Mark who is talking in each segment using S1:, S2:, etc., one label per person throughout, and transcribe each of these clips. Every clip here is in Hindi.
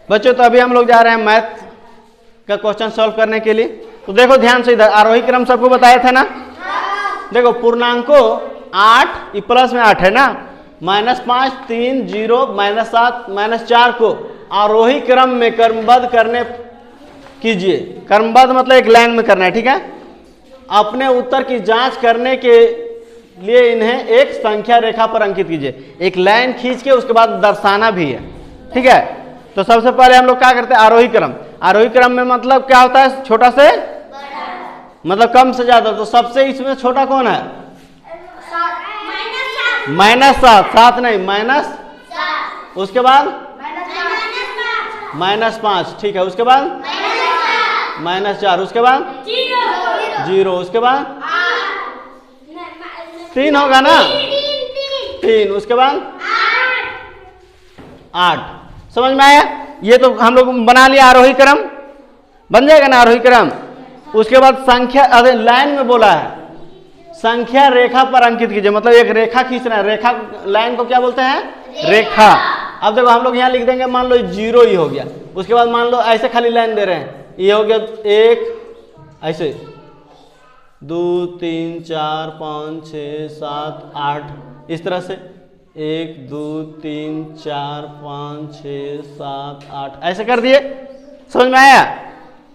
S1: बच्चों तो अभी हम लोग जा रहे हैं मैथ का क्वेश्चन सॉल्व करने के लिए। तो देखो ध्यान से, इधर आरोही क्रम सबको बताया था ना। देखो पूर्णांकों 8 प्लस में 8 है ना, -5 3 0 -7 -4 को आरोही क्रम में क्रमबद्ध करने कीजिए। क्रमबद्ध मतलब एक लाइन में करना है, ठीक है। अपने उत्तर की जांच करने के लिए इन्हें एक संख्या रेखा पर अंकित कीजिए। एक लाइन खींच के उसके बाद दर्शाना भी है, ठीक है। तो सबसे पहले हम लोग क्या करते हैं, आरोही क्रम। आरोही क्रम में मतलब क्या होता है, छोटा से मतलब कम से ज्यादा। तो सबसे इसमें छोटा कौन है, -7, 7 नहीं माइनस, उसके बाद -5, ठीक है। उसके बाद -4, उसके बाद 0, उसके बाद 3 होगा ना, 3, उसके बाद 8। समझ में आया? ये तो हम लोग बना लिया आरोही क्रम, बन जाएगा ना आरोही क्रम। उसके बाद संख्या, अरे लाइन में बोला है संख्या रेखा पर अंकित कीजिए, मतलब एक रेखा खींचना है। रेखा लाइन को क्या बोलते हैं, रेखा। अब देखो हम लोग यहाँ लिख देंगे, मान लो 0 ही हो गया। उसके बाद मान लो ऐसे खाली लाइन दे रहे हैं, ये हो गया 1, ऐसे 2 3 4 5 6 7 8, इस तरह से 1 2 3 4 5 6 7 8 ऐसे कर दिए। समझ में आया?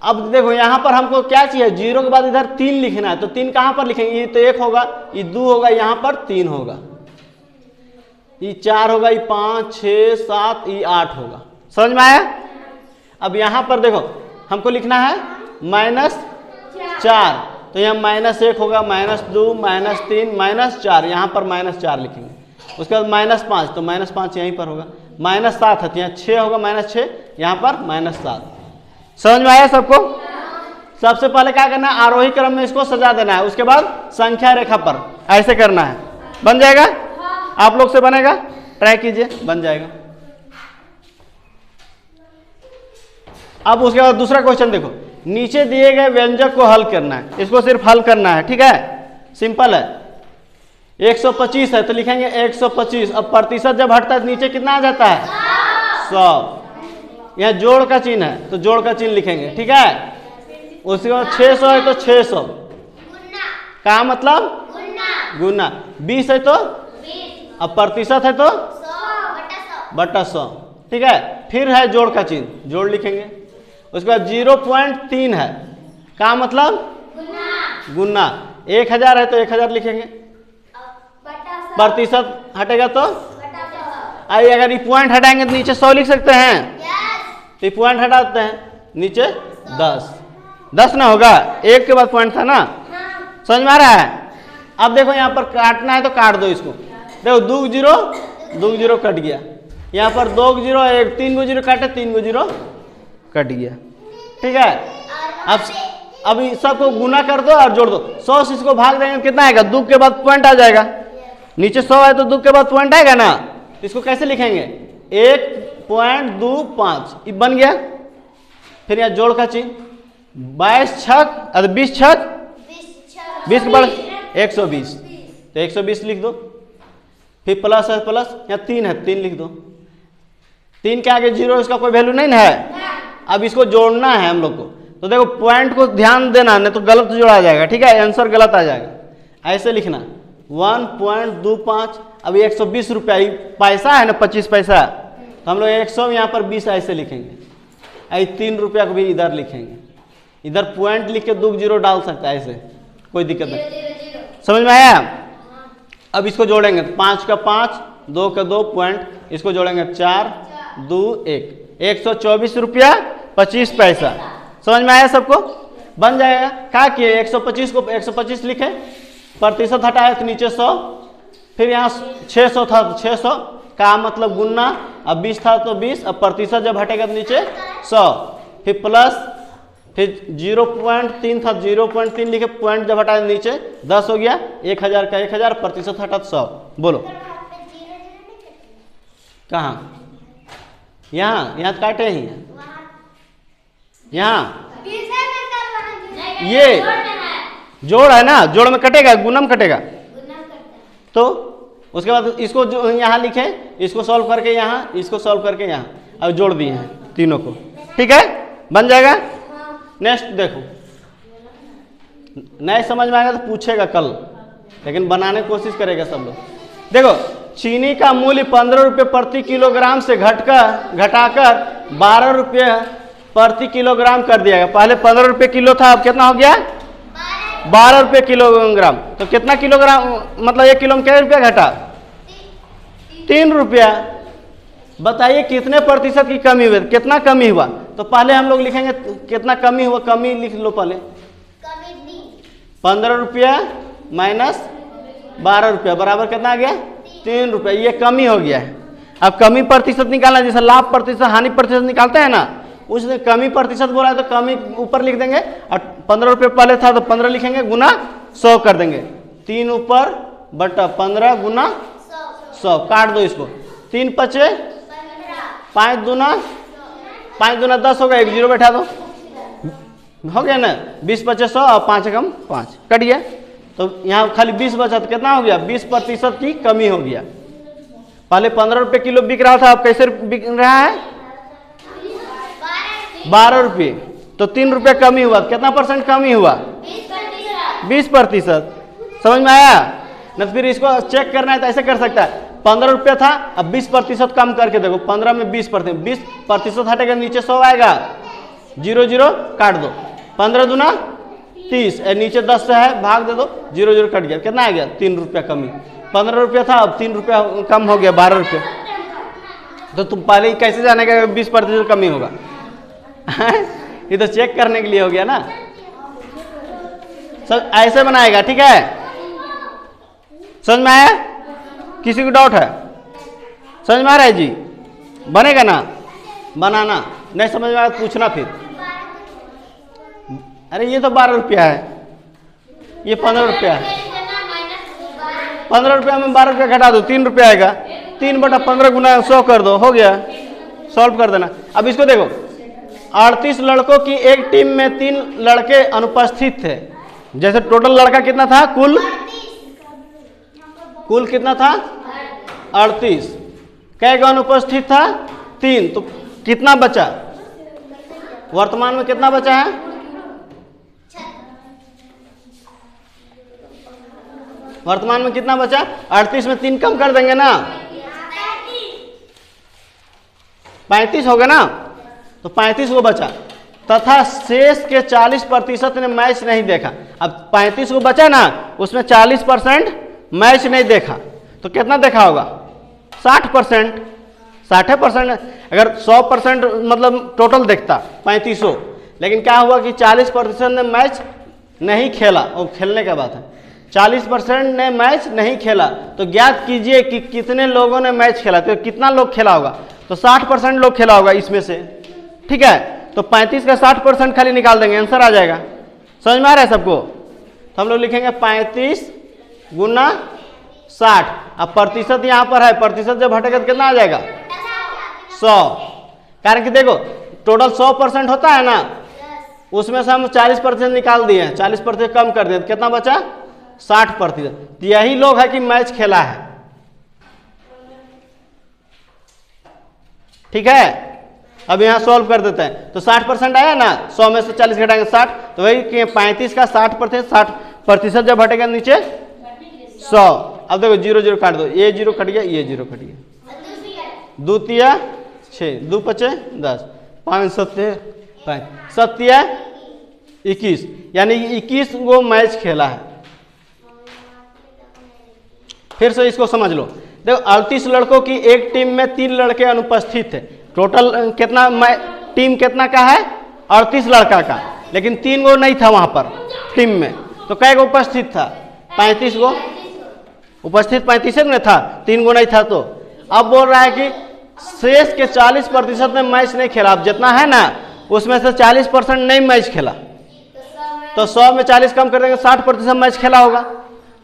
S1: अब देखो यहाँ पर हमको क्या चाहिए, 0 के बाद इधर 3 लिखना है। तो 3 कहाँ पर लिखेंगे, ये तो 1 होगा, ये 2 होगा, यहाँ पर 3 होगा, ये 4 होगा, ये 5 6 7, ये 8 होगा। समझ में आया? अब यहाँ पर देखो हमको लिखना है -4, तो यहाँ -1 होगा, -2 -3 -4, यहाँ पर -4 लिखेंगे। उसके बाद -5, तो -5 यहीं पर होगा। -7 है तो यहाँ 6 होगा, -6, यहाँ पर -7। समझ में आया सबको? सबसे पहले क्या करना है, आरोही क्रम में इसको सजा देना है। उसके बाद संख्या रेखा पर ऐसे करना है। बन जाएगा? आप लोग से बनेगा? ट्राई कीजिए, बन जाएगा। अब उसके बाद दूसरा क्वेश्चन देखो, नीचे दिए गए व्यंजक को हल करना है। इसको सिर्फ हल करना है, ठीक है, सिंपल है। 125 है तो लिखेंगे 125। अब प्रतिशत जब हटता है नीचे कितना आ जाता है, 100। यहाँ जोड़ का चिन्ह है तो जोड़ का चिन्ह लिखेंगे, ठीक है। उसके बाद 600 है तो 600 का मतलब गुना, 20 है तो, अब प्रतिशत है तो बटा 100, ठीक है। फिर है जोड़ का चिन्ह, जोड़ लिखेंगे। उसके बाद 0.3 है का मतलब गुना, 1000 है तो 1000 लिखेंगे, प्रतिशत हटेगा तो आइए, अगर ये पॉइंट हटाएंगे तो नीचे 100 लिख सकते हैं। तो ये पॉइंट हटाते हैं, नीचे 10 ना होगा, 1 के बाद पॉइंट था ना। समझ में आ रहा है? अब देखो यहाँ पर काटना है तो काट दो इसको। देखो 2 0 कट गया, यहाँ पर 2 0 1 3 0 काटे, 3 0 कट गया, ठीक है। अब सबको गुना कर दो और जोड़ दो। 100 से इसको भाग देंगे कितना आएगा, 2 के बाद पॉइंट आ जाएगा। नीचे 100 है तो 2 के बाद पॉइंट आएगा ना, इसको कैसे लिखेंगे, 1.25, ये बन गया। फिर यहाँ जोड़ का चिन्ह, 22 छक 20 छक 20 के बाद 120, तो 120 लिख दो। फिर प्लस है प्लस, यहाँ 3 है 3 लिख दो। 3 के आगे 0, इसका कोई वैल्यू नहीं है। अब इसको जोड़ना है हम लोग को, तो देखो पॉइंट को ध्यान देना, नहीं तो गलत जोड़ा जाएगा, ठीक है, आंसर गलत आ जाएगा। ऐसे लिखना 1.25। अब 120 रुपया पैसा है ना, 25 पैसा, तो हम लोग 100 यहाँ पर 20 ऐसे लिखेंगे। ऐसे 3 रुपया को भी इधर लिखेंगे, इधर पॉइंट लिख के 2 0 डाल सकता है, ऐसे कोई दिक्कत नहीं। समझ में आया? अब इसको जोड़ेंगे, 5 का 5, 2 का 2 पॉइंट, इसको जोड़ेंगे 4 2 1, 124 रुपया 25 पैसा। समझ में आया सबको? बन जाएगा। क्या किए, 125 को 125 लिखे, प्रतिशत हटाए तो नीचे 100, फिर यहाँ 600 था तो 600 का मतलब गुना, अब 20 था तो 20, अब प्रतिशत जब हटेगा तो नीचे 100, फिर प्लस, फिर 0.3 था 0.3 लिखे, पॉइंट जब हटाए नीचे 10 हो गया, 1000 का 1000, प्रतिशत हटा तो 100। बोलो कहाँ, यहाँ काटे ही, यहाँ ये जोड़ है ना, जोड़ में कटेगा, गुना में कटेगा। तो उसके बाद इसको जो यहाँ लिखे, इसको सॉल्व करके यहाँ, इसको सॉल्व करके यहाँ, अब जोड़ दिए हैं। तीनों को, ठीक है, बन जाएगा। नेक्स्ट देखो, नहीं समझ में आएगा तो पूछेगा कल, लेकिन बनाने की कोशिश करेगा सब लोग। देखो, चीनी का मूल्य 15 रुपये प्रति किलोग्राम से घटाकर 12 रुपये प्रति किलोग्राम कर दिया गया। पहले 15 रुपये किलो था, अब कितना हो गया? 12 रुपये किलोग्राम। तो कितना किलोग्राम, मतलब 1 किलो में कितने रुपया घटा? 3 रुपया। बताइए कितने प्रतिशत की कमी हुई? कितना कमी हुआ? तो पहले हम लोग लिखेंगे कितना कमी हुआ, कमी लिख लो पहले। 15 रुपया माइनस 12 रुपया बराबर कितना आ गया? 3 रुपया। ये कमी हो गया है। अब कमी प्रतिशत निकालना, जैसे लाभ प्रतिशत हानि प्रतिशत निकालते हैं ना, उसने कमी प्रतिशत बोला है तो कमी ऊपर लिख देंगे, और 15 रुपये पहले था तो 15 लिखेंगे, गुना 100 कर देंगे। 3 ऊपर बटा 15 गुना 100, काट दो इसको। 3 पचे 5 दूना 10 हो गया, 1 जीरो बैठा दो, हो गया ना। 20 पचे 100 और 5 कम 5 कट गया। तो यहाँ खाली 20 बचा, तो कितना हो गया? 20% की कमी हो गया। पहले 15 रुपये किलो बिक रहा था, अब कैसे बिक रहा है? 12 रुपये। तो 3 रुपये कमी हुआ, कितना परसेंट कमी हुआ? 20%। समझ में आया ना? फिर इसको चेक करना है तो ऐसे कर सकता है, 15 रुपया था, अब 20% कम करके देखो, 15 में 20%, 20% हटेगा, नीचे 100 आएगा, 0 0 काट दो, 15 दूना 30, नीचे 10 से है, भाग दे दो, 0 0 कट गया, कितना आ गया? 3 रुपया कमी। 15 रुपया था, अब 3 रुपया कम हो गया, 12 रुपये। तो तुम पहले ही कैसे जानेगा 20% कमी होगा? ये तो चेक करने के लिए हो गया ना। सब ऐसे बनाएगा, ठीक है? समझ में आया? किसी को डाउट है? समझ में आ रहा है जी? बनेगा ना? बनाना नहीं समझ में आया पूछना फिर। अरे ये तो 12 रुपया है, ये 15 रुपया है। 15 रुपया में 12 रुपया घटा दो, 3 रुपया आएगा। 3 बटा 15 गुना 100 कर दो, हो गया, सॉल्व कर देना। अब इसको देखो, 38 लड़कों की एक टीम में 3 लड़के अनुपस्थित थे। जैसे टोटल लड़का कितना था? कुल कितना था? 38। कै का अनुपस्थित था? 3। तो कितना बचा? वर्तमान में कितना बचा है? वर्तमान में कितना बचा? 38 में 3 कम कर देंगे ना, 35 हो गया ना। तो 35 को बचा, तथा शेष के 40% ने मैच नहीं देखा। अब 35 को बचा ना, उसमें 40% मैच नहीं देखा, तो कितना देखा होगा? 60%। 60% अगर 100% मतलब टोटल देखता 3500, लेकिन क्या हुआ कि 40% ने मैच नहीं खेला, और खेलने का बात है, 40% ने मैच नहीं खेला। तो ज्ञात कीजिए कि कितने लोगों ने मैच खेला। तो कितना लोग खेला होगा? तो 60% लोग खेला होगा इसमें से, ठीक है। तो 35 का 60% खाली निकाल देंगे, आंसर आ जाएगा। समझ में आ रहा है सबको? तो हम लोग लिखेंगे 35 गुना 60। अब प्रतिशत यहाँ पर है, प्रतिशत जब हटेगा तो कितना आ जाएगा? 100। कारण कि देखो टोटल 100% होता है ना, उसमें से हम 40% निकाल दिए हैं, 40% कम कर दिए, तो कितना बचा? 60%। यही लोग है कि मैच खेला है, ठीक है। अब यहाँ सॉल्व कर देते हैं, तो 60% आया ना, 100 में से 40 घटाएंगे 60, तो वही कि 35 का 60%, 60% जब हटेगा नीचे 100। अब देखो 0 0 काट दो, ये 0 कट गया, ये 0 कट गया। 2 तिया 6, 2 पचे 10, 5 7 5 7 तिया 21, यानी 21 गो मैच खेला है। फिर से इसको समझ लो। देखो 38 लड़कों की एक टीम में 3 लड़के अनुपस्थित थे। टोटल कितना टीम कितना का है? 38 लड़का का, लेकिन 3 गो नहीं था वहां पर टीम में, तो कै गो उपस्थित था? 35 गो उपस्थित, 35 में था, 3 गो नहीं था। तो अब बोल रहा है कि शेष के 40% ने मैच नहीं खेला। अब जितना है ना, उसमें से 40% नहीं मैच खेला, तो 100 में 40 कम कर देंगे, 60% मैच खेला होगा।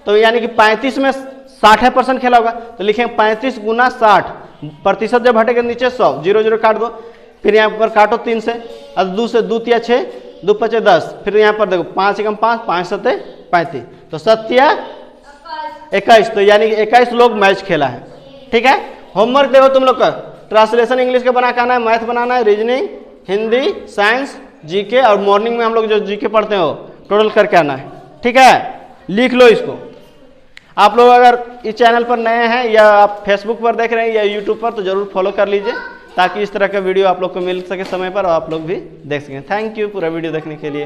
S1: तो यानी कि 35 में 60% खेला होगा, तो लिखेंगे 35 गुना 60, प्रतिशत जब हटेगा नीचे 100, 0 0 काट दो, फिर यहाँ पर काटो 3 से, अब 2 से 2 तिया 6, 2 पचे 10, फिर यहाँ पर देखो 5 एकम 5, 5 7 35, तो 7 तिया 21, तो यानी कि 21 लोग मैच खेला है, ठीक है। होमवर्क देखो तुम लोग का, ट्रांसलेशन इंग्लिश का बना के आना है, मैथ बनाना है, रीजनिंग, हिंदी, साइंस, जीके, और मॉर्निंग में हम लोग जो जीके पढ़ते हो टोटल करके आना है। ठीक है, लिख लो इसको। आप लोग अगर इस चैनल पर नए हैं या आप फेसबुक पर देख रहे हैं या यूट्यूब पर, तो जरूर फॉलो कर लीजिए ताकि इस तरह का वीडियो आप लोग को मिल सके समय पर और आप लोग भी देख सकें। थैंक यू पूरा वीडियो देखने के लिए।